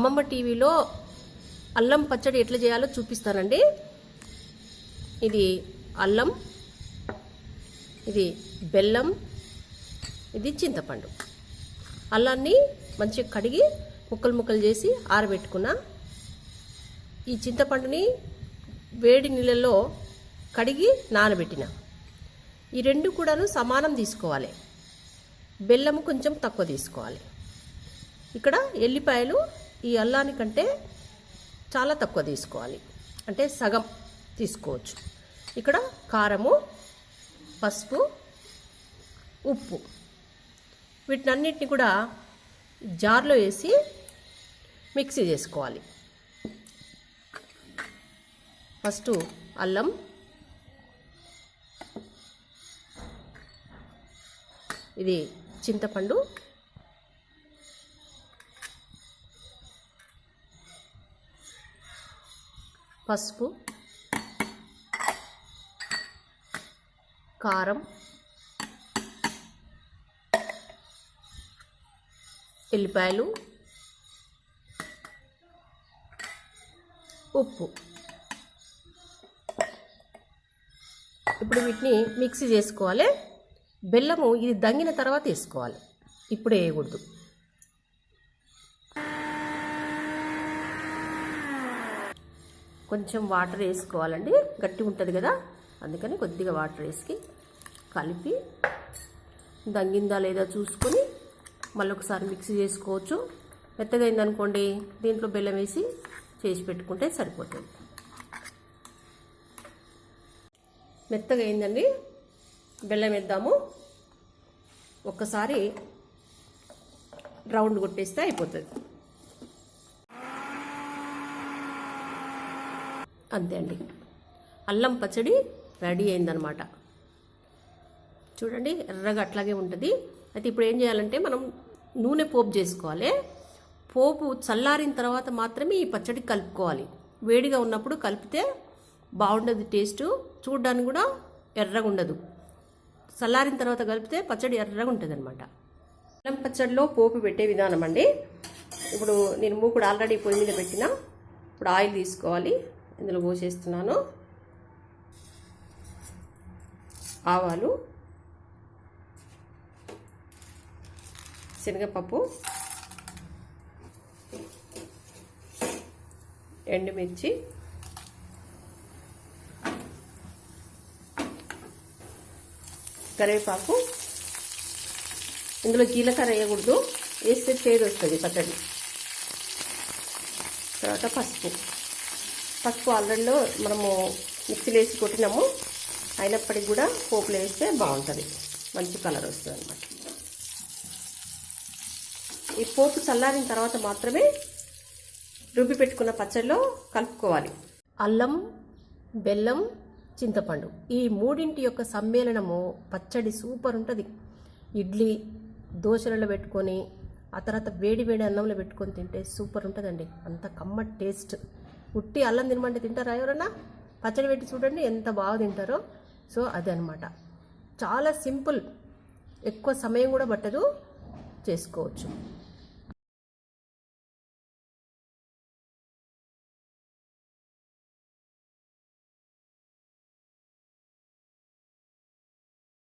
అమ్మమ్మ టీవీలో అల్లం పచ్చడి ఎట్లా చేయాలో చూపిస్తానండి. ఇది అల్లం, ఇది బెల్లం, ఇది చింతపండు. అల్లాన్ని మంచిగా కడిగి ముక్కలు ముక్కలు చేసి ఆరబెట్టుకున్నా. ఈ చింతపండుని వేడి నీళ్ళల్లో కడిగి నానబెట్టిన. ఈ రెండు కూడాను సమానం తీసుకోవాలి. బెల్లము కొంచెం తక్కువ తీసుకోవాలి. ఇక్కడ ఎల్లిపాయలు ఈ అల్లానికంటే చాలా తక్కువ తీసుకోవాలి, అంటే సగం తీసుకోవచ్చు. ఇక్కడ కారము, పసుపు, ఉప్పు, వీటినన్నిటిని కూడా జార్లో వేసి మిక్సీ చేసుకోవాలి. ఫస్ట్ అల్లం, ఇది చింతపండు, పసుపు, కారం, ఎల్లిపాయలు, ఉప్పు. ఇప్పుడు వీటిని మిక్సీ చేసుకోవాలి. బెల్లము ఇది దంగిన తర్వాత వేసుకోవాలి, ఇప్పుడే వేయకూడదు. కొంచెం వాటర్ వేసుకోవాలండి, గట్టి ఉంటుంది కదా, అందుకని కొద్దిగా వాటర్ వేసి కలిపి దంగిందా లేదా చూసుకొని మళ్ళీ ఒకసారి మిక్సీ చేసుకోవచ్చు. మెత్తగా అయిందనుకోండి, దీంట్లో బెల్లం వేసి చేసి పెట్టుకుంటే సరిపోతుంది. మెత్తగా అయిందండి, బెల్లం వేద్దాము. ఒక్కసారి రౌండ్ కొట్టేస్తే అయిపోతుంది. అంతే అండి, అల్లం పచ్చడి రెడీ అయిందనమాట. చూడండి, ఎర్రగా అట్లాగే ఉంటుంది. అయితే ఇప్పుడు ఏం చేయాలంటే మనం నూనె పోపు చేసుకోవాలి. పోపు చల్లారిన తర్వాత మాత్రమే ఈ పచ్చడి కలుపుకోవాలి. వేడిగా ఉన్నప్పుడు కలిపితే బాగుండదు, టేస్ట్ చూడడానికి కూడా ఎర్రగా ఉండదు. చల్లారిన తర్వాత కలిపితే పచ్చడి ఎర్రగా ఉంటుంది అనమాట. అల్లం పచ్చడిలో పోపు పెట్టే విధానం అండి. ఇప్పుడు నేను మూకుడు ఆల్రెడీ పొయ్యి మీద పెట్టిన. ఇప్పుడు ఆయిల్ తీసుకోవాలి, ఇందులో పోసేస్తున్నాను. ఆవాలు, శనగపప్పు, ఎండుమిర్చి, కరివేపాకు. ఇందులో జీలకర్ర వేయకూడదు, వేస్తే చేదు వస్తుంది పచ్చడి. తర్వాత పసుపు ఆల్రెడీలో మనము మిక్సీలో వేసి కొట్టినాము, అయినప్పటికీ కూడా పోపులో వేస్తే బాగుంటుంది, మంచి కలర్ వస్తుంది అన్నమాట. ఈ పోపు చల్లారిన తర్వాత మాత్రమే రుబ్బి పెట్టుకున్న పచ్చడిలో కలుపుకోవాలి. అల్లం, బెల్లం, చింతపండు, ఈ మూడింటి యొక్క సమ్మేళనము పచ్చడి సూపర్ ఉంటుంది. ఇడ్లీ దోశలలో పెట్టుకొని ఆ తర్వాత వేడి వేడి అన్నంలో పెట్టుకొని తింటే సూపర్ ఉంటుందండి. అంత కమ్మటి టేస్ట్. ఉట్టి అల్లం తినమంటే తింటారా ఎవరన్నా? పచ్చడి పెట్టి చూడండి ఎంత బాగా తింటారో. సో అదే అనమాట, చాలా సింపుల్, ఎక్కువ సమయం కూడా పట్టదు, చేసుకోవచ్చు.